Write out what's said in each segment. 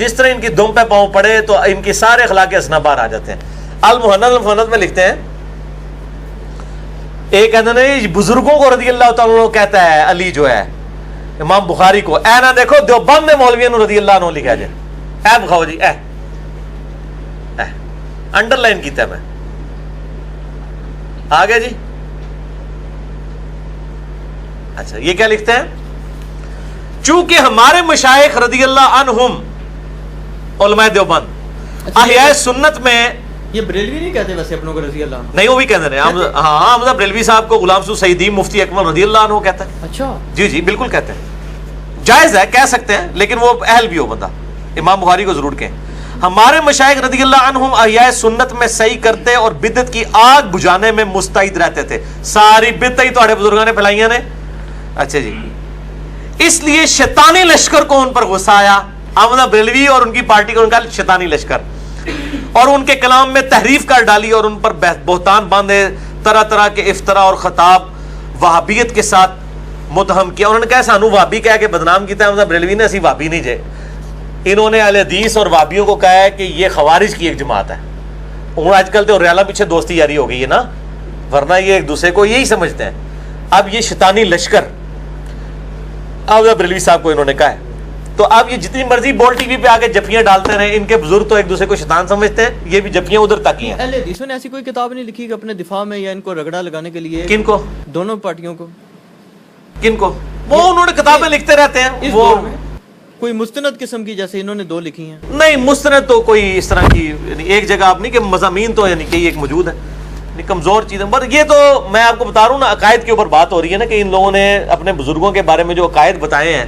جس طرح ان کی دم پہ پاؤں پڑے تو ان کی سارے اخلاق حسنہ باہر آ جاتے ہیں. المحند میں لکھتے ہیں ایک کہتے بزرگوں کو رضی اللہ تعالیٰ عنہ کہتا ہے علی جو ہے امام بخاری کو, اے نہ دیکھو دیوبند میں مولویوں رضی اللہ عنہ لکھا جائے, اے بخاؤ جی, اے انڈر لائن کیتا ہے میں آگے جی. اچھا یہ کیا لکھتے ہیں, چونکہ ہمارے مشائخ رضی اللہ عنہم علماء دیوبند احیاء سنت میں, یہ بریلوی نہیں کہتے ویسے اپنوں کو رضی اللہ عنہ, نہیں وہ بھی کہتے ہیں. ہاں حمزہ بریلوی صاحب کو غلام سو سعیدی مفتی اکمل رضی اللہ عنہ کہتا ہے. اچھا جی جی بالکل کہتے ہیں, جائز ہے کہہ سکتے ہیں, لیکن وہ اہل بھی ہو بندہ. امام بخاری کو ضرور کہیں ہمارے مشائخ رضی اللہ عنہم احیاء سنت میں صحیح کرتے اور بدعت کی آگ بجھانے میں مستعد رہتے تھے. ساری بدعت ہی تہاڑے بزرگاں نے پھیلائیاں نے. اچھا جی, اس لیے شیطانی لشکر کو ان پر غصہ آیا. احمد بریلوی اور ان کی پارٹی کو ان کا شیطانی لشکر, اور ان کے کلام میں تحریف کر ڈالی اور ان پر بہتان باندھے, طرح طرح کے افطرا اور خطاب وہابیت کے ساتھ متہم کیا. انہوں نے کہا سانو وہابی کہہ کے بدنام کیتا ہے احمد بریلوی نے, اسی وہابی نہیں جے. انہوں نے اہل حدیث اور وہابیوں کو کہا ہے کہ یہ خوارج کی ایک جماعت ہے. اور آج کل تو ریالہ پیچھے دوستی جاری ہو گئی ہے نا, ورنہ یہ ایک دوسرے کو یہی سمجھتے ہیں. اب یہ شیطانی لشکر احمد بریلوی صاحب کو انہوں نے کہا ہے. تو اب یہ جتنی مرضی بول ٹی وی پہ آگے جفیاں ڈالتے رہے, ان کے بزرگ تو ایک دوسرے کو شیطان سمجھتے ہیں, یہ بھی جفیاں ادھر تک ہی ہیں. اہل حدیثوں نے ایسی کوئی کتاب نہیں لکھی کہ اپنے دفاع میں یا ان کو رگڑا لگانے کے لیے, کن کو, دونوں پارٹیوں کو, کن کو, وہ انہوں نے کتابیں لکھتے رہتے ہیں. وہ کوئی مستند قسم کی جیسے انہوں نے 2 لکھی ہیں. نہیں مستند تو کوئی اس طرح کی ایک جگہ آپ نہیں کہ مضامین تو یعنی کہ ایک موجود ہے, کمزور چیزیں. پر یہ تو میں آپ کو بتا رہا ہوں نا, عقائد کے اوپر بات ہو رہی ہے نا, کہ ان لوگوں نے اپنے بزرگوں کے بارے میں جو عقائد بتائے ہیں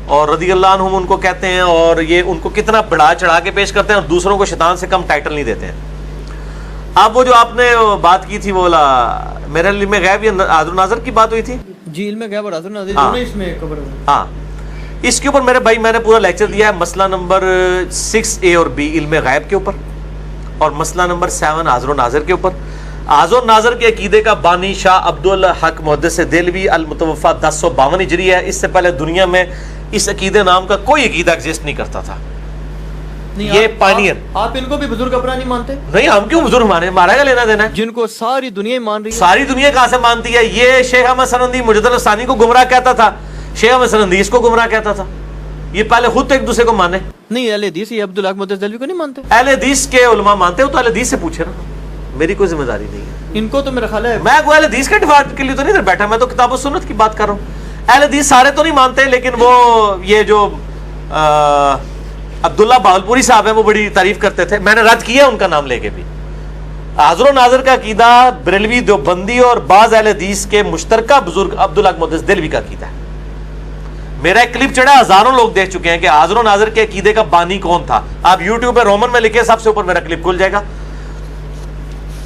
اور رضی اللہ عنہم ان کو کہتے ہیں, اور یہ ان کو کتنا بڑھا چڑھا کے پیش کرتے ہیں, اور دوسروں کو شیطان سے کم ٹائٹل نہیں دیتے ہیں. اب وہ جو آپ نے بات کی تھی وہ میرے علم غیب یا حاضر و ناظر کی بات ہوئی تھی جی, علم غیب اور حاضر و ناظر دونوں اس میں کور ہیں. ہاں اس کے اوپر میرے بھائی میں نے پورا لیکچر دیا ہے, مسئلہ نمبر 6A اور B علم غیب کے اوپر, اور مسئلہ نمبر 7 حاضر و ناظر کے اوپر. حاضر و ناظر کے عقیدے کا بانی شاہ عبدالحق محدث دہلوی المتوفی 1052 ہجری ہے. اس سے پہلے دنیا میں اس عقیدے نام کا کوئی عقیدہ ایگزسٹ نہیں کرتا تھا. یہ پائنیئر. آپ ان کو بھی بزرگ اپنا نہیں مانتے؟ نہیں, ہم کیوں بزرگ مانے, ہمارا کیا لینا دینا ہے. جن کو ساری دنیا مان رہی ہے. ساری دنیا کہاں سے مانتی ہے؟ یہ شیخ احمد سنندی مجد الثانی کو گمراہ کہتا تھا, شیخ احمد سنندی اس کو گمراہ کہتا تھا. یہ پہلے خود تو ایک دوسرے کو مانے. نہیں, اہل حدیث یہ عبدالحق محدث دہلوی کو نہیں مانتے. اہل حدیث کے علماء مانتے ہو تو اہل حدیث سے پوچھے نا, میری کوئی ذمہ داری نہیں ہے. ان کو تو میرا خیال ہے, میں اہل حدیث کے دفاع کے لیے تو نہیں بیٹھا, میں تو کتاب و سنت کی بات کر رہا ہوں. اہل حدیث سارے تو نہیں مانتے, لیکن وہ یہ جو عبداللہ باولپوری صاحب ہیں وہ بڑی تعریف کرتے تھے. میں نے رد کیا ان کا نام لے کے بھی. حاضر و ناظر کا عقیدہ بریلوی دیوبندی اور بعض اہل حدیث کے مشترکہ بزرگ عبدالحق محدث دہلوی کا عقیدہ ہے. میرا ایک کلپ چڑھا, ہزاروں لوگ دیکھ چکے ہیں کہ حاضر و ناظر کے عقیدے کا بانی کون تھا. آپ یوٹیوب پہ رومن میں لکھے, سب سے اوپر میرا کلپ کھل جائے گا.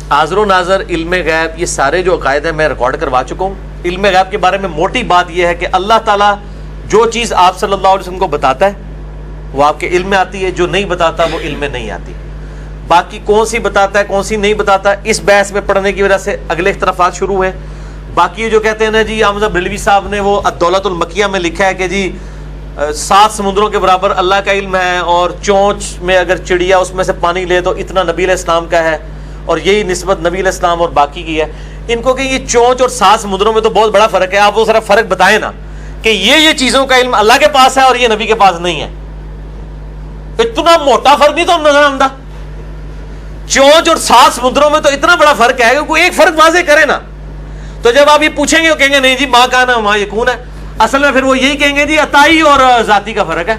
حاضر و ناظر, علم غیب, یہ سارے جو عقائد ہیں میں ریکارڈ کروا چکا ہوں. علم غیب کے بارے میں موٹی بات یہ ہے کہ اللہ تعالیٰ جو چیز آپ صلی اللہ علیہ وسلم کو بتاتا ہے وہ آپ کے علم میں آتی ہے, جو نہیں بتاتا وہ علم میں نہیں آتی. باقی کون سی بتاتا ہے کون سی نہیں بتاتا, اس بحث میں پڑھنے کی وجہ سے اگلے اختلافات شروع ہوئے. باقی جو کہتے ہیں نا جی, احمد بریلوی صاحب نے وہ الدولۃ المکیہ میں لکھا ہے کہ جی 7 سمندروں کے برابر اللہ کا علم ہے, اور چونچ میں اگر چڑیا اس میں سے پانی لے تو اتنا نبی علیہ السلام کا ہے, اور یہی نسبت نبی علیہ السلام اور باقی کی ہے. ان کو کہ یہ چونچ اور 7 سمندروں میں تو بہت بڑا فرق ہے, آپ وہ ذرا فرق بتائیں نا کہ یہ چیزوں کا علم اللہ کے پاس ہے اور یہ نبی کے پاس نہیں ہے. اتنا موٹا فرق نہیں تو نظر آمدہ. چونچ اور 7 سمندروں میں تو اتنا بڑا فرق ہے کہ کوئی ایک فرق واضح کرے نا. تو جب آپ یہ پوچھیں گے وہ کہیں گے نہیں جی ماں کا نا ماں یکون ہے, اصل میں پھر وہ یہی کہیں گے جی عطائی اور ذاتی کا فرق ہے.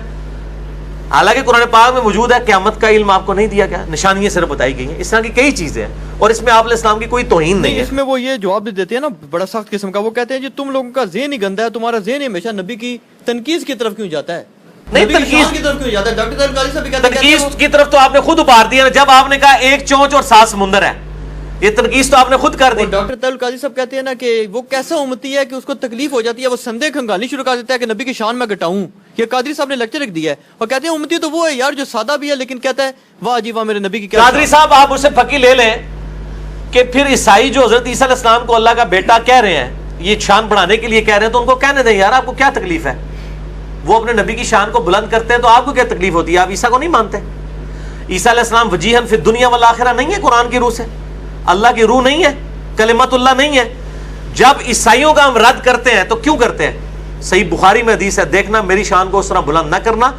حالانکہ قرآن پاک میں موجود ہے قیامت کا علم آپ کو نہیں دیا گیا, نشانیاں صرف بتائی گئی ہیں. اس طرح کی کئی چیزیں ہیں, اور اس میں آپ علیہ السلام کی کوئی توہین نہیں ہے. اس میں وہ یہ جواب دیتے ہیں نا بڑا سخت قسم کا, وہ کہتے ہیں جی تم لوگوں کا ذہن ہی گندا ہے, تمہارا ذہن ہمیشہ نبی کی تنقید کی طرف کیوں جاتا ہے. نہیں, تنقید کی طرف کیوں جاتا ہے. ڈاکٹر طارق قادری صاحب بھی کہتے ہیں تنقید کی طرف تو آپ نے خود ابھار دیا. جب آپ نے کہا ایک چونچ اور 7 سمندر ہے, یہ تنقید تو آپ نے خود کر دی. ڈاکٹر طارق قادری صاحب کہتے ہیں نا کہ وہ کیسا امتی ہے کہ اس کو تکلیف ہو جاتی ہے, وہ سندے کھنگالنی شروع کر دیتا ہے کہ نبی کی شان میں گٹاؤں. یہ قادری صاحب نے لیکچر لکھ دیا ہے, اور کہتے ہیں امتی تو وہ ہے یار جو سادہ بھی ہے لیکن کہتا ہے واہ جی واہ میرے نبی کی کیا. قادری صاحب آپ اسے پکی لے لیں کہ پھر عیسائی جو حضرت عیسیٰ علیہ السلام کو اللہ کا بیٹا کہہ رہے ہیں, یہ شان بڑھانے کے لیے کہہ رہے ہیں, تو ان کو کہنے دیں یار آپ کو کیا تکلیف ہے. وہ اپنے نبی کی شان کو بلند کرتے ہیں تو آپ کو کیا تکلیف ہوتی ہے؟ آپ عیسیٰ کو نہیں مانتے؟ عیسیٰ علیہ السلام وجیہن فی الدنیا والآخرہ نہیں ہے قرآن کی روح سے؟ اللہ کی روح نہیں ہے؟ کلمت اللہ نہیں ہے؟ جب عیسائیوں کا ہم رد کرتے ہیں تو کیوں کرتے ہیں؟ صحیح بخاری میں حدیث ہے، دیکھنا میری شان کو اس طرح بلند نہ کرنا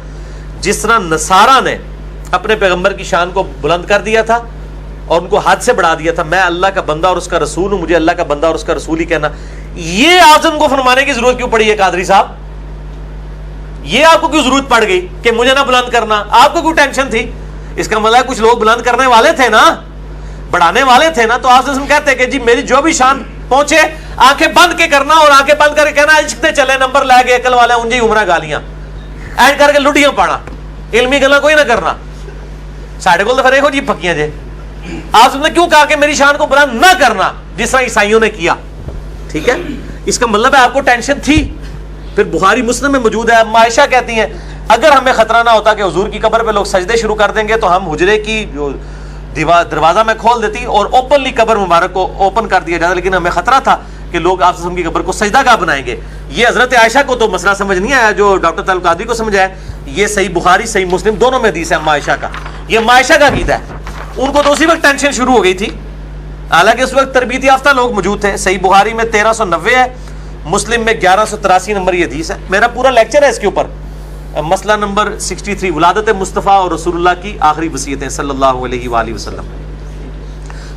جس طرح نصارہ نے اپنے پیغمبر کی شان کو بلند کر دیا تھا اور ان کو حد سے بڑھا دیا تھا. میں اللہ کا بندہ اور اس کا رسول ہوں، مجھے اللہ کا بندہ اور اس کا رسول ہی کہنا. یہ اعظم کو فرمانے کی ضرورت کیوں پڑی ہے قادری صاحب؟ یہ آپ کو کیوں ضرورت پڑ گئی کہ مجھے نہ بلند کرنا؟ آپ کو کیوں ٹینشن تھی؟ اس کا مطلب کچھ لوگ بلند کرنے والے تھے نا، بڑھانے والے تھے نا. تو آپ سے کہتے ہیں کہ جی میری جو بھی شان پہنچے آنکھیں بند کے کرنا، اور آنکھیں بند کر کے کہنا عشق دے چلے نمبر لے کے عقل والے انجی عمرہ گالیاں ایڈ کر کے لٹیاں پانا، علمی گلا کوئی نہ کرنا. ساڑھے کو تو پھر جی پکیاں جے. آپ نے کیوں کہا کہ میری شان کو بلند نہ کرنا جس طرح عیسائیوں نے کیا؟ ٹھیک ہے، اس کا مطلب ہے آپ کو ٹینشن تھی. پھر بخاری مسلم میں موجود ہے. عائشہ کہتی ہیں اگر ہمیں خطرہ نہ ہوتا کہ حضور کی قبر پہ لوگ سجدے شروع کر دیں گے تو ہم حجرے کی جو دروازہ میں کھول دیتی اور اوپنلی قبر مبارک کو اوپن کر دیا جاتا، لیکن ہمیں خطرہ تھا کہ لوگ آپ کی قبر کو سجدہ گاہ بنائیں گے. یہ حضرت عائشہ کو تو مسئلہ سمجھ نہیں آیا جو ڈاکٹر طالب قادری کو سمجھ آیا. یہ صحیح بخاری صحیح مسلم دونوں میں حدیث ہے عائشہ کا. یہ عائشہ کا عقیدہ ہے. ان کو تو اسی وقت ٹینشن شروع ہو گئی تھی، حالانکہ اس وقت تربیت یافتہ لوگ موجود تھے. صحیح بخاری میں 1390 ہے، مسلم میں 1183 نمبر یہ حدیث ہے. میرا پورا لیکچر ہے اس کے اوپر. مسئلہ نمبر 63 ولادت مصطفیٰ اور رسول اللہ کی آخری وصیتیں صلی اللہ علیہ وآلہ وسلم.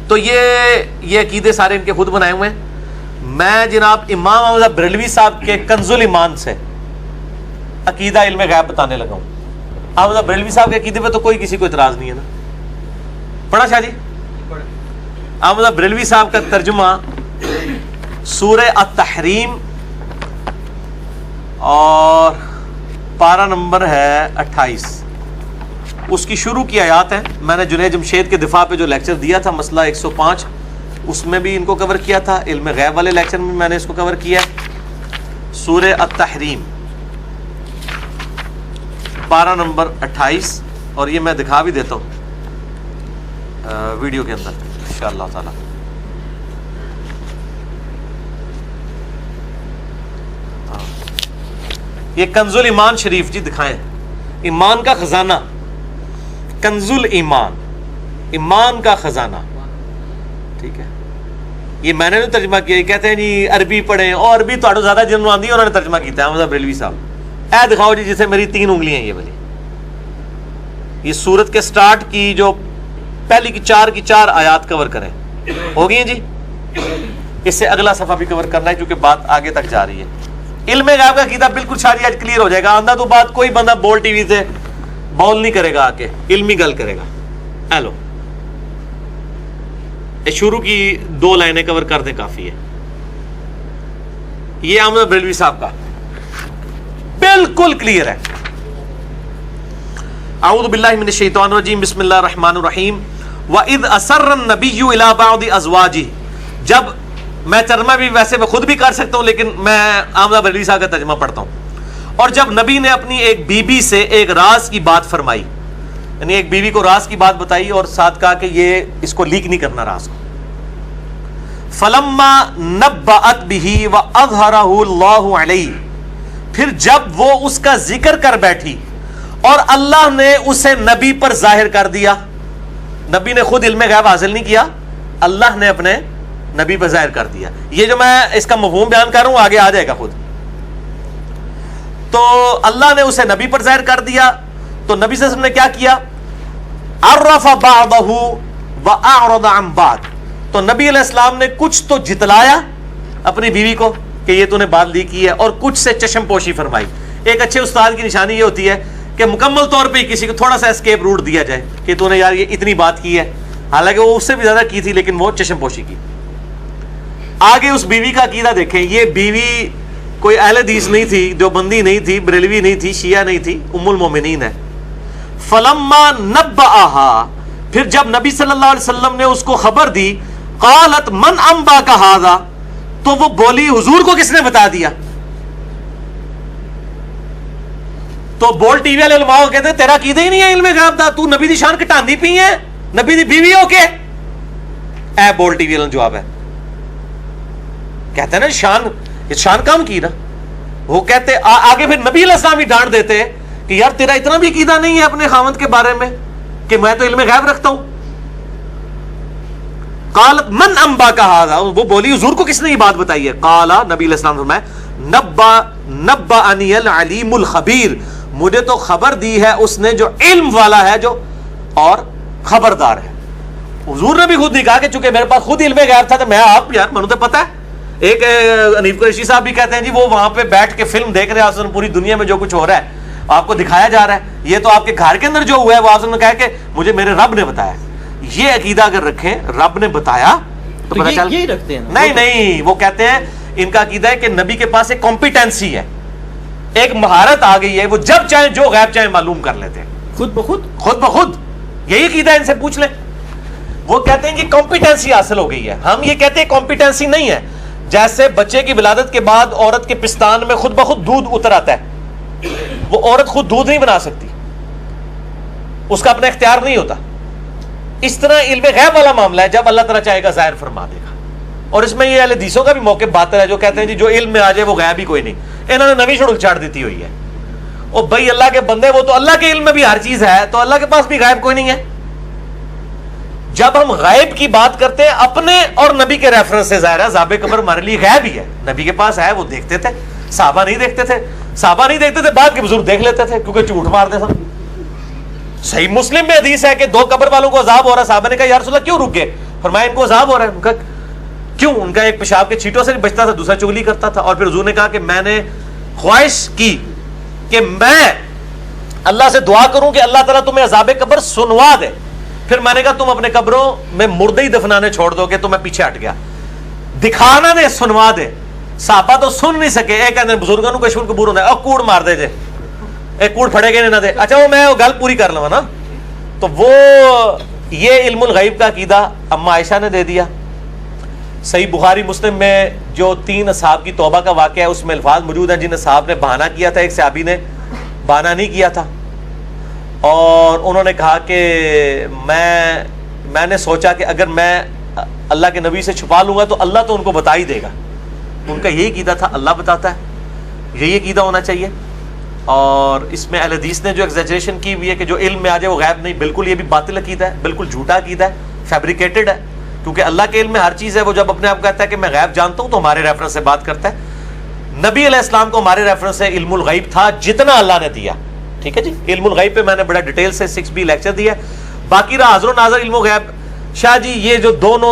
تو یہ عقیدے سارے ان کے خود بنائے ہوئے ہیں. میں جناب امام احمد بریلوی صاحب کے کنز الایمان سے عقیدہ علم غیب بتانے لگا ہوں. احمد بریلوی صاحب کے عقیدے پہ تو کوئی کسی کو اعتراض نہیں ہے نا؟ پڑھا شاہ جی؟ احمد بریلوی صاحب کا ترجمہ سورہ التحریم اور پارہ نمبر ہے 28، اس کی شروع کی آیات ہیں. میں نے جنید جمشید کے دفاع پہ جو لیکچر دیا تھا مسئلہ 105 اس میں بھی ان کو کور کیا تھا، علم غیب والے لیکچر میں میں نے اس کو کور کیا ہے. سورہ التحریم پارہ نمبر 28، اور یہ میں دکھا بھی دیتا ہوں ویڈیو کے اندر انشاءاللہ تعالی. یہ کنز الایمان شریف جی دکھائیں، ایمان کا خزانہ، کنز الایمان، ایمان کا خزانہ. ٹھیک ہے، یہ میں نے ترجمہ کیا. کہتے ہیں جی عربی پڑھیں، اور عربی تو زیادہ جنہوں آندی ہے انہوں نے ترجمہ کیتا ہے احمد بریلوی صاحب. اے دکھاؤ جی جسے میری 3 انگلیاں ہیں. یہ والی یہ سورت کے سٹارٹ کی جو پہلی کی 4 آیات کور کریں. ہو گئی ہیں جی؟ اس سے اگلا صفحہ بھی کور کرنا ہے کیونکہ بات آگے تک جا رہی ہے. علم غیب کا عقیدہ بالکل شادی آج کلیئر ہو جائے گا. آندہ تو بات کوئی بندہ بول ٹی وی سے بول نہیں کرے گا، آ کے علمی گل کرے گا. ہیلو، شروع کی 2 لائنیں کور کر دیں کافی ہے. یہ احمد بریلوی صاحب کا بالکل کلیئر ہے. اعوذ باللہ من الشیطان الرجیم، بسم اللہ الرحمن الرحیم. وَإِذْ أَسَرَّ النَّبِيُّ إِلَىٰ بَعْضِ أَزْوَاجِهِ. جب میں ترجمہ بھی ویسے میں خود بھی کر سکتا ہوں لیکن میں احمد بریلوی صاحب کا ترجمہ پڑھتا ہوں. اور جب نبی نے اپنی ایک بیوی سے ایک راز کی بات فرمائی، یعنی ایک بیوی کو راز کی بات بتائی اور ساتھ کہا کہ یہ اس کو لیک نہیں کرنا راز کو. فَلَمَّا نَبَّأَتْ بِهِ وَأَظْهَرَهُ اللَّهُ عَلَيْهِ. پھر جب وہ اس کا ذکر کر بیٹھی اور اللہ نے اسے نبی پر ظاہر کر دیا. نبی نے خود علم غیب حاصل نہیں کیا، اللہ نے اپنے نبی پر ظاہر کر دیا. یہ جو میں اس کا مفہوم بیان کر رہا ہوں آگے آ جائے گا خود. تو اللہ نے اسے نبی پر ظاہر کر دیا تو نبی صلی اللہ علیہ وسلم نے کیا کیا؟ عرف بعضه واعرض عن بعض. تو نبی علیہ السلام نے کچھ تو جتلایا اپنی بیوی کو کہ یہ تو نے بات لی کی ہے، اور کچھ سے چشم پوشی فرمائی. ایک اچھے استاد کی نشانی یہ ہوتی ہے کہ مکمل طور پہ کسی کو تھوڑا سا اسکیپ روٹ دیا جائے کہ تو نے یار یہ اتنی بات کی ہے، حالانکہ وہ اس سے بھی زیادہ کی تھی لیکن وہ چشم پوشی کی. آگے اس بیوی کا عقیدہ دیکھیں. یہ بیوی کوئی اہل حدیث نہیں تھی، دیوبندی نہیں تھی، بریلوی نہیں تھی، شیعہ نہیں تھی، ام المومنین ہے. فلما نبأها. پھر جب نبی صلی اللہ علیہ وسلم نے اس کو خبر دی، قالت من انباک ھذا. تو وہ بولی حضور کو کس نے بتا دیا؟ تو بول ٹی وی والے علماء کو کہتے ہیں تیرا عقیدہ ہی نہیں ہے علم غیب دا، تو نبی دی شان کٹاندی پی ہے نبی دی بیوی ہو کے. اے بول ٹی وی والوں جواب ہے، کہتے ہیں نا شان کم کی نا. وہ کہتے آگے پھر نبی علیہ السلام ہی ڈانٹ دیتے کہ یار تیرا اتنا بھی عقیدہ نہیں ہے اپنے خاوند کے بارے میں کہ میں تو علم غیب رکھتا ہوں. قالت من انباک ھذا, وہ بولی حضور کو کس نے یہ بات بتائی ہے؟ قال, نبی علیہ السلام فرمایا نبأنی العلیم الخبیر, مجھے تو خبر دی ہے اس نے جو علم والا ہے جو اور خبردار ہے. حضور نے بھی خود نہیں کہا کہ چونکہ میرے پاس خود علم غیب تھا تو میں آپ یار منو تو پتہ ہے. ایک انیف قریشی صاحب بھی کہتے ہیں جی وہ وہاں پہ بیٹھ کے فلم دیکھ رہے ہیں پوری دنیا میں جو کچھ ہو رہا ہے آپ کو دکھایا جا رہا ہے, یہ تو آپ کے گھر کے اندر جو ہوا ہے وہ آپ نے کہا کہ مجھے میرے رب نے بتایا. یہ عقیدہ اگر رکھیں رب نے بتایا تو پتہ چل, یہی رکھتے ہیں نہیں وہ کہتے ہیں ان کا عقیدہ ہے کہ نبی کے پاس ایک کمپیٹنسی ہے, ایک مہارت آ گئی ہے, وہ جب چاہیں جو غیب چاہیں معلوم کر لیتے ہیں خود بخود. یہی عقیدہ ان سے پوچھ لیں. وہ کہتے ہیں کہ کمپیٹنسی حاصل ہو گئی ہے. ہم یہ کہتے ہیں کمپیٹنسی نہیں ہے. جیسے بچے کی ولادت کے بعد عورت کے پستان میں خود بخود دودھ اتر آتا ہے, وہ عورت خود دودھ نہیں بنا سکتی, اس کا اپنا اختیار نہیں ہوتا. اس طرح علم غیب والا معاملہ ہے, جب اللہ تعالیٰ چاہے گا ظاہر فرما دے گا. اور اس میں یہ اہل حدیثوں کا بھی موقع باطل ہے جو کہتے ہیں جی جو علم میں آ جائے وہ غیب ہی کوئی نہیں. انہوں نے نوی شیڈول چاڑ دیتی ہوئی ہے. اور بھائی اللہ کے بندے, وہ تو اللہ کے علم میں بھی ہر چیز ہے, تو اللہ کے پاس بھی غیب کوئی نہیں ہے. جب ہم غیب کی بات کرتے ہیں اپنے اور نبی کے ریفرنس سے, ظاہر ہے عذاب قبر ہمارے لیے غیب ہی ہے. نبی کے پاس ہے, وہ دیکھتے تھے, صحابہ نہیں دیکھتے تھے, بعد کے بزرگ دیکھ لیتے تھے کیونکہ جھوٹ مارتے تھے. صحیح مسلم میں حدیث ہے کہ 2 قبر والوں کو عذاب ہو رہا ہے. صحابہ نے کہا یا رسول اللہ کیوں رک گئے؟ فرمایا ان کو عذاب ہو رہا ہے. ان کا کیوں؟ ان کا ایک پیشاب کے چھینٹوں سے نہیں بچتا تھا, دوسرا چگلی کرتا تھا. اور پھر حضور نے کہا کہ میں نے خواہش کی کہ میں اللہ سے دعا کروں کہ اللہ تعالیٰ تمہیں عذاب قبر سنوا دے. پھر میں نے کہا تم اپنے قبروں میں مردے ہی دفنانے چھوڑ دو گے, تو میں پیچھے ہٹ گیا. دکھانا دے, سنوا دے. صحابہ تو سن نہیں سکے. ایک کہتے ہیں بزرگوں کو کشور قبور ہوتا ہے, اور کوڑ مار دے جے, ایک کوڑ پھڑے گے نہ دے. اچھا وہ میں گل پوری کر لوں نا. تو وہ یہ علم الغیب کا عقیدہ اما عائشہ نے دے دیا. صحیح بخاری مسلم میں جو 3 اصحاب کی توبہ کا واقعہ ہے اس میں الفاظ موجود ہیں جن اصحاب نے بہانہ کیا تھا, ایک صحابی نے بہانہ نہیں کیا تھا, اور انہوں نے کہا کہ میں نے سوچا کہ اگر میں اللہ کے نبی سے چھپا لوں گا تو اللہ تو ان کو بتا ہی دے گا. ان کا یہی عقیدہ تھا, اللہ بتاتا ہے, یہی عقیدہ ہونا چاہیے. اور اس میں اہل حدیث نے جو ایگزیجریشن کی ہوئی ہے کہ جو علم میں آ جائے وہ غیب نہیں, بالکل یہ بھی باطل عقیدہ ہے, بالکل جھوٹا عقیدہ ہے, فیبریکیٹڈ ہے. کیونکہ اللہ کے علم میں ہر چیز ہے. وہ جب اپنے آپ کہتا ہے کہ میں غیب جانتا ہوں تو ہمارے ریفرنس سے بات کرتا ہے. نبی علیہ السلام کو ہمارے ریفرنس سے علم الغیب تھا جتنا اللہ نے دیا. ٹھیک ہے جی, علم الغیب پہ میں نے بڑا ڈیٹیل سے 6B لیکچر دیا. باقی رہا حاضر و ناظر علم و غیب, شاہ جی یہ جو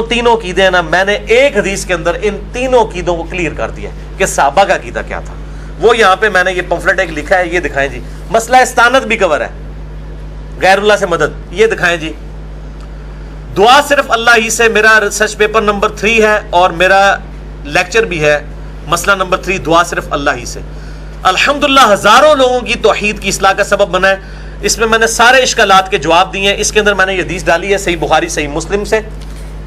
تینوں عقیدے ہیں نا, میں نے ایک حدیث کے اندر ان تینوں عقیدوں کو کلیئر کر دیا کہ صحابہ کا عقیدہ کیا تھا. وہ یہاں پہ میں نے یہ پمفلٹ ایک لکھا ہے, یہ دکھائیں جی. مسئلہ استانت بھی کور ہے, غیر اللہ سے مدد, یہ دکھائیں جی. دعا صرف اللہ ہی سے, میرا ریسرچ پیپر نمبر 3 ہے اور میرا لیکچر بھی ہے. مسئلہ نمبر 3, دعا صرف اللہ ہی سے. الحمدللہ ہزاروں لوگوں کی توحید کی اصلاح کا سبب بنا ہے. اس میں نے سارے اشکالات کے جواب دیے ہیں. اس کے اندر میں نے یہ حدیث ڈالی ہے صحیح بخاری صحیح مسلم سے.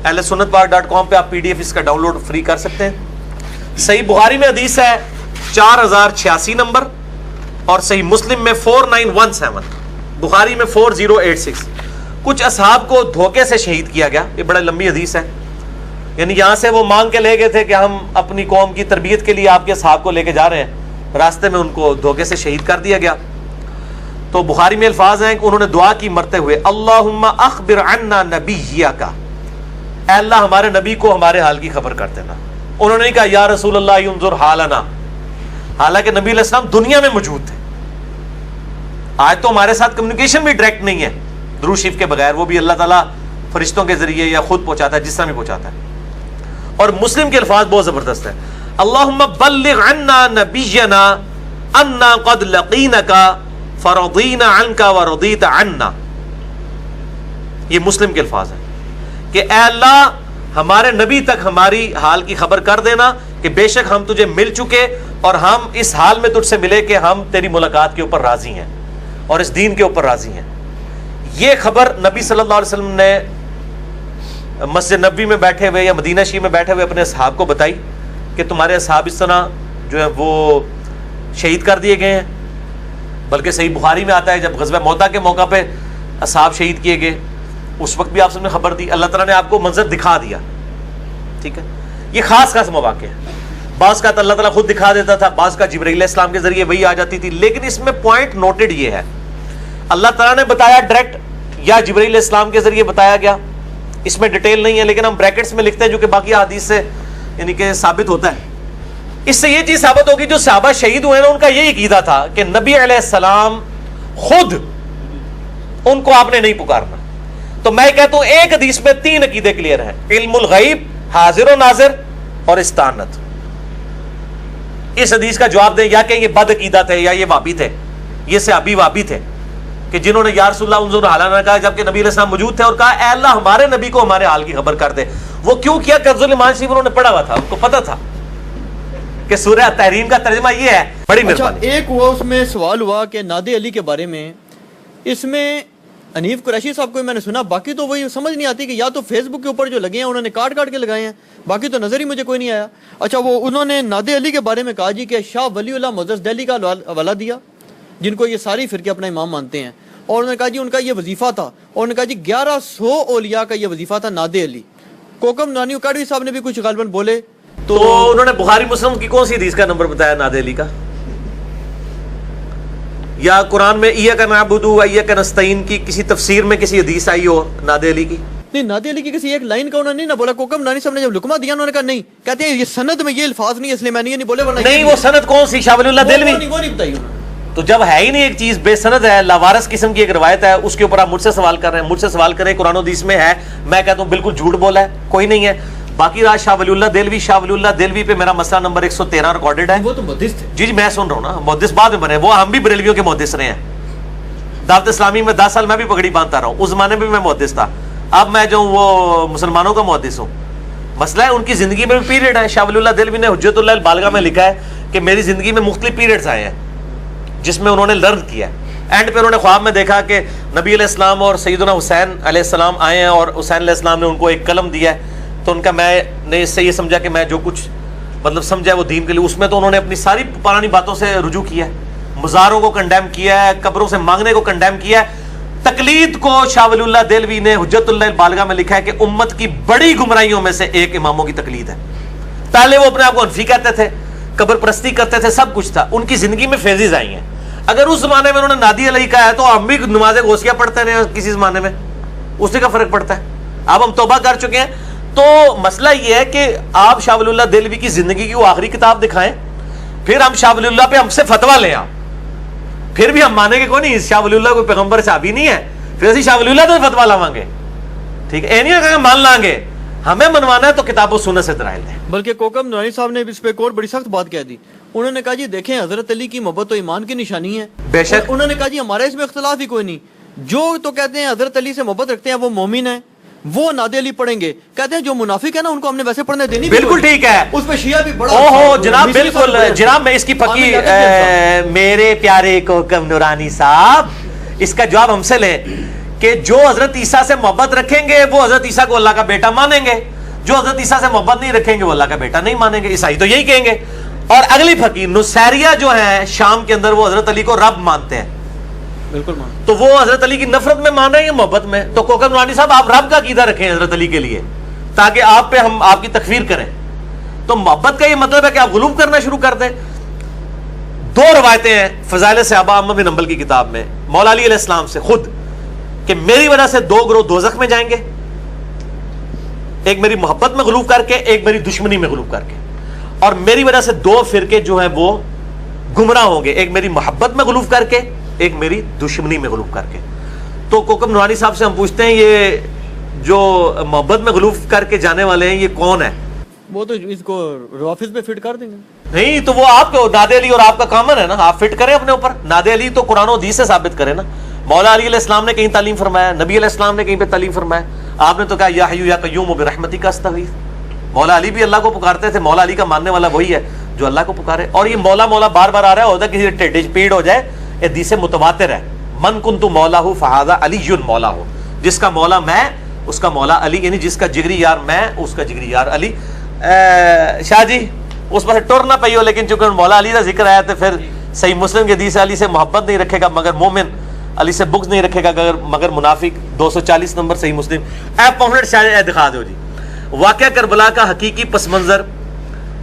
اہل سنت پاک.com پہ آپ PDF اس کا ڈاؤن لوڈ فری کر سکتے ہیں. صحیح بخاری میں حدیث ہے 4086 نمبر, اور صحیح مسلم میں 4917, بخاری میں 4086. کچھ اصحاب کو دھوکے سے شہید کیا گیا. یہ بڑا لمبی حدیث ہے, یعنی یہاں سے وہ مانگ کے لے گئے تھے کہ ہم اپنی قوم کی تربیت کے لیے آپ کے اصحاب کو لے کے جا رہے ہیں, راستے میں ان کو دھوکے سے شہید کر دیا گیا. تو بخاری میں الفاظ ہیں کہ انہوں نے دعا کی مرتے ہوئے, اللہم اخبر عنا نبیک, اے اللہ ہمارے نبی کو ہمارے حال کی خبر کر دینا. انہوں نے نہیں کہا یا رسول اللہ انظر حالنا, حالانکہ نبی علیہ السلام دنیا میں موجود تھے. آج تو ہمارے ساتھ کمیونیکیشن بھی ڈائریکٹ نہیں ہے درود شریف کے بغیر, وہ بھی اللہ تعالیٰ فرشتوں کے ذریعے یا خود پہنچاتا ہے, جس طرح بھی پہنچاتا ہے. اور مسلم کے الفاظ بہت زبردست ہے, اللہم بلغ عنا نبینا انا قد لقینک فرضینا عنک ورضیت عنا. یہ مسلم کے الفاظ ہیں کہ اے اللہ ہمارے نبی تک ہماری حال کی خبر کر دینا کہ بے شک ہم تجھے مل چکے اور ہم اس حال میں تجھ سے ملے کہ ہم تیری ملاقات کے اوپر راضی ہیں اور اس دین کے اوپر راضی ہیں. یہ خبر نبی صلی اللہ علیہ وسلم نے مسجد نبوی میں بیٹھے ہوئے یا مدینہ شریف میں بیٹھے ہوئے اپنے اصحاب کو بتائی کہ تمہارے اصحاب اس طرح جو ہے وہ شہید کر دیے گئے ہیں. بلکہ صحیح بخاری میں آتا ہے جب غزوہ موتا کے موقع پہ اصحاب شہید کیے گئے, اس وقت بھی آپ سب نے خبر دی, اللہ تعالیٰ نے آپ کو منظر دکھا دیا. ٹھیک ہے, یہ خاص خاص مواقع ہیں. بعض کا اللہ تعالیٰ خود دکھا دیتا تھا, بعض کا جبرائیل علیہ السلام کے ذریعے وہی آ جاتی تھی. لیکن اس میں پوائنٹ نوٹڈ یہ ہے, اللہ تعالیٰ نے بتایا ڈائریکٹ یا جبرائیل علیہ السلام کے ذریعے بتایا گیا, اس میں ڈیٹیل نہیں ہے, لیکن ہم بریکٹس میں لکھتے ہیں جو کہ باقی حدیث سے یعنی کہ ثابت ہوتا ہے. اس سے یہ چیز ثابت ہوگی جو صحابہ شہید ہوئے نا, ان کا یہی عقیدہ تھا کہ نبی علیہ السلام خود ان کو آپ نے نہیں پکارنا. تو میں کہتا ہوں ایک حدیث میں 3 عقیدے کلیئر ہیں, علم الغیب, حاضر و ناظر اور استعانت. اس حدیث کا جواب دیں یا کہ یہ بد عقیدہ تھے یا یہ وابی تھے, یہ صحابی وابی تھے کہ جنہوں نے یا رسول اللہ انظر حالنا کہا جبکہ نبی علیہ السلام موجود تھے, اور کہا اے اللہ ہمارے نبی کو ہمارے حال کی خبر کر دے. وہ کیوں کیا؟ کنز الایمان شریف انہوں نے پڑھا ہوا تھا, ان کو پتا تھا کہ سورہ تحریم کا ترجمہ یہ ہے. بڑی مہربانی. ایک وہ اس میں سوال ہوا کہ ناد علی کے بارے میں, اس میں حنیف قریشی صاحب کو میں نے سنا, باقی تو وہی سمجھ نہیں آتی کہ یا تو فیس بک کے اوپر جو لگے ہیں انہوں نے کاٹ کے لگائے ہیں, باقی تو نظر ہی مجھے کوئی نہیں آیا. اچھا وہ انہوں نے ناد علی کے بارے میں کہا جی کہ شاہ ولی اللہ معزز دہلی کا حوالہ دیا, جن کو یہ ساری فرقے اپنا امام مانتے ہیں, اور انہوں نے کہا جی ان کا یہ وظیفہ تھا, اور انہوں نے کہا جی 1100 اولیاء کا یہ وظیفہ تھا ناد علی. کوکم نانی اکاڑوی صاحب نے بھی کچھ غالباً بولے تو انہوں نے بخاری مسلم کی کون سی حدیث کا نمبر بتایا ناد علی کا, یا قرآن میں ایاک نعبد و ایاک نستعین کی کسی تفسیر میں کسی حدیث آئی ہو ناد علی کی؟ نہیں, ناد علی کی کسی ایک لائن کا انہوں نے نہیں نہ بولا. کوکم نانی صاحب نے جب لقمہ دیا انہوں نے کہا نہیں, کہتے ہیں یہ سند میں یہ الفاظ نہیں, اس لیے میں نے یہ نہیں بولے. نہیں, وہ سند کون سی؟ شاہ ولی اللہ دہلوی. وہ نہیں بتائی انہوں نے. تو جب ہے ہی نہیں ایک چیز, بے سند ہے, لاوارث قسم کی ایک روایت ہے, اس کے اوپر آپ مجھ سے سوال کر رہے ہیں. مجھ سے سوال کریں قرآن و حدیث میں ہے, میں کہتا ہوں بالکل جھوٹ بولا ہے, کوئی نہیں ہے. باقی رات شاہ ولی اللہ دہلوی, شاہ ولی اللہ دہلوی پہ میرا مسئلہ نمبر 113 ریکارڈڈ ہے. وہ تو محدث تھے. جی میں سن رہا ہوں نا, محدث بعد میں بنے, وہ ہم بھی بریلویوں کے محدث رہے ہیں. دعوت اسلامی میں 10 سال میں بھی پگڑی باندھتا رہا ہوں, اس زمانے میں بھی میں محدث تھا. اب میں جو وہ مسلمانوں کا محدث ہوں. مسئلہ ہے ان کی زندگی میں بھی پیریڈ ہے. شاہ ولی اللہ دہلوی نے حجت اللہ البالغہ میں لکھا ہے کہ میری زندگی میں مختلف پیریڈز آئے ہیں جس میں انہوں نے لرن کیا. اینڈ پہ انہوں نے خواب میں دیکھا کہ نبی علیہ السلام اور سیدنا حسین علیہ السلام آئے ہیں, اور حسین علیہ السلام نے ان کو ایک قلم دیا ہے. تو ان کا میں نے اس سے یہ سمجھا کہ میں جو کچھ مطلب سمجھا ہے وہ دین کے لیے, اس میں تو انہوں نے اپنی ساری پرانی باتوں سے رجوع کیا ہے, مزاروں کو کنڈیم کیا ہے, قبروں سے مانگنے کو کنڈیم کیا ہے. تقلید کو شاہ ولی اللہ دہلوی نے حجت اللہ البالغہ میں لکھا ہے کہ امت کی بڑی گمراہیوں میں سے ایک اماموں کی تقلید ہے. پہلے وہ اپنے آپ کو حنفی کہتے تھے, قبر پرستی کرتے تھے, سب کچھ تھا. ان کی زندگی میں فیضز آئی ہیں. اگر اس زمانے میں انہوں نے نادی علی کا ہے تو ہم بھی نماز غوثیہ پڑھتے رہے کسی زمانے میں, اس سے کا فرق پڑتا ہے؟ اب ہم توبہ کر چکے ہیں. تو مسئلہ یہ ہے کہ آپ شاہ ولی اللہ دہلوی کی زندگی کی وہ آخری کتاب دکھائیں, پھر ہم شاہ ولی اللہ پہ ہم سے فتویٰ لیں. آپ پھر بھی ہم مانیں گے کوئی نہیں, شاہ ولی اللہ کوئی پیغمبر صحابی نہیں ہے, پھر اسی شاہ ولی اللہ تو فتویٰ لاواں گے. ٹھیک ہے, نہیں کہ مان لیں گے. ہمیں منوانا ہے تو کتاب و سنت سے دلائل دیں. بلکہ کوکم نوانی صاحب نے اس پہ ایک اور بڑی سخت بات کہہ دی. انہوں نے کہا جی دیکھیں حضرت علی کی محبت و ایمان کی نشانی ہے. بے شک. انہوں نے کہا جی ہمارا اس میں اختلاف ہی کوئی نہیں, جو تو کہتے ہیں حضرت علی سے محبت رکھتے ہیں وہ مومن ہیں, وہ ناد علی پڑھیں گے. کہتے ہیں جو منافق ہے نا ان کو ہم نے ویسے پڑھنے دینی. بالکل ٹھیک ہے, اس پہ شیعہ بھی بڑا. اوہو جناب, بالکل جناب, میں اس کی پکی میرے پیارے کوکم نورانی صاحب, اس کا جواب ہم سے لیں کہ جو حضرت عیسیٰ سے محبت رکھیں گے وہ حضرت عیسیٰ کو اللہ کا بیٹا مانیں گے, جو حضرت عیسیٰ سے محبت نہیں رکھیں گے وہ اللہ کا بیٹا نہیں مانیں گے. عیسائی تو یہی کہیں گے. اور اگلی فقیر نصیریہ جو ہیں شام کے اندر, وہ حضرت علی کو رب مانتے ہیں. بالکل مان. تو وہ حضرت علی کی نفرت میں مان رہے ہیں یا محبت میں؟ تو کوکم نورانی صاحب آپ رب کا عقیدہ رکھیں حضرت علی کے لیے تاکہ آپ پہ ہم آپ کی تکفیر کریں. تو محبت کا یہ مطلب ہے کہ آپ غلوب کرنا شروع کر دیں. 2 روایتیں ہیں فضائل صحابہ احمد بن حنبل کی کتاب میں مولا علی علیہ السلام سے خود, کہ میری وجہ سے 2 گروہ دوزخ میں جائیں گے, ایک میری محبت میں غلوب کر کے, ایک میری دشمنی میں غلوب کر کے. اور میری وجہ سے 2 فرقے جو ہیں وہ گمراہ ہوں گے, ایک میری محبت میں غلوب کر کے, ایک میری دشمنی میں غلوب کر کے. تو کوکم نورانی صاحب سے ہم پوچھتے ہیں یہ جو محبت میں غلوب کر کے جانے والے ہیں یہ کون ہے؟ وہ تو اس کو روافظ میں فٹ کر دیں گے. نہیں تو وہ آپ کو ناد علی اور آپ کا کامن ہے نا, آپ فٹ کریں اپنے اوپر. ناد علی تو قرآن و حدیث سے ثابت کریں نا. مولا علی علیہ السلام نے کہیں تعلیم فرمایا, نبی علیہ السلام نے کہیں پہ تعلیم فرمایا. آپ نے تو کہا یا حیو یا قیوم برحمتک استغیث. مولا علی بھی اللہ کو پکارتے تھے, مولا علی کا ماننے والا وہی ہے جو اللہ کو پکارے. اور یہ مولا مولا بار بار آ رہا ہے, ہوتا ہے کسی ٹیڈ پیڑ ہو جائے, حدیث متواتر ہے من کنت مولا ہو فہذا علی مولا ہو, جس کا مولا میں اس کا مولا علی, یعنی جس کا جگری یار میں اس کا جگری یار علی. شاہ جی اس پاس ٹر نہ پئی ہو, لیکن چونکہ مولا علی کا ذکر آیا تو پھر صحیح مسلم کے حدیث علی سے محبت نہیں رکھے گا مگر مومن, علی سے بغض نہیں رکھے گا مگر منافق. 240 نمبر صحیح مسلم. اے پمفلٹ شاہ دکھا دو جی. واقعہ کربلا کا حقیقی پس منظر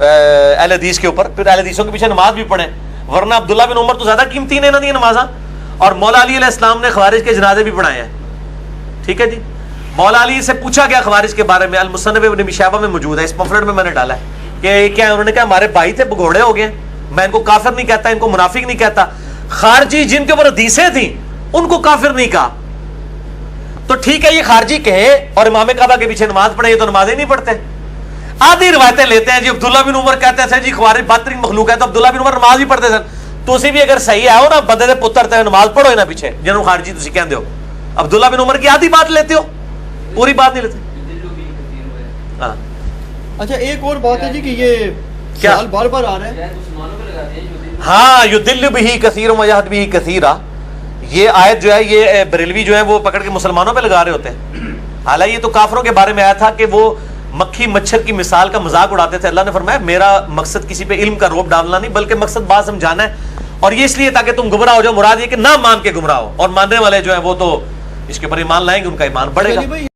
اہل حدیث کے اوپر, پھر اہل حدیثوں کے پیچھے نماز بھی پڑھیں, ورنہ عبداللہ بن عمر تو زیادہ قیمتی نے نہ دی نمازاں. اور مولا علی علیہ السلام نے خوارج کے جنازے بھی پڑھائے ہیں. ٹھیک ہے جی. مولا علی سے پوچھا گیا خوارج کے بارے میں, المصنف ابن ابی شیبہ میں موجود ہے, اس پمفلٹ میں نے ڈالا ہے کہ یہ کیا ہے. انہوں نے کہا ہمارے بھائی تھے بگوڑے ہو گئے, میں ان کو کافر نہیں کہتا, ان کو منافق نہیں کہتا. خارجی جن کے اوپر حدیثیں تھیں ان کو کافر نہیں کہا. تو ٹھیک ہے یہ خارجی کہے اور امام کعبہ کے پیچھے نماز پڑھے, یہ تو نمازیں نہیں پڑھتے. آدھی روایتیں لیتے ہیں جی عبداللہ بن عمر کہتے ہیں جی خوارج بدترین مخلوق ہے, تو عبداللہ بن عمر نماز بھی پڑھتے سن. تو اسی بھی اگر صحیح ہے نا بندے دے پتر تے نماز پڑھو نا پیچھے جنہوں خارجی تسی کہندے ہو. عبداللہ بن عمر کی آدھی بات لیتے ہو, پوری بات نہیں لیتے. ہاں اچھا ایک اور بات ہے جی کہ یہ کیا سوال بار بار آ رہا ہے. ہاں یدل بہ کثیر و یہد بہ کثیرا, یہ آیت جو ہے یہ بریلوی جو ہے وہ پکڑ کے مسلمانوں پہ لگا رہے ہوتے ہیں. حالانکہ یہ تو کافروں کے بارے میں آیا تھا کہ وہ مکھی مچھر کی مثال کا مذاق اڑاتے تھے. اللہ نے فرمایا میرا مقصد کسی پہ علم کا روب ڈالنا نہیں, بلکہ مقصد بات سمجھانا ہے, اور یہ اس لیے تاکہ تم گمراہ ہو جاؤ. مراد یہ کہ نہ مان کے گمراہ ہو, اور ماننے والے جو ہیں وہ تو اس کے اوپر ایمان لائیں گے, ان کا ایمان بڑھے گا.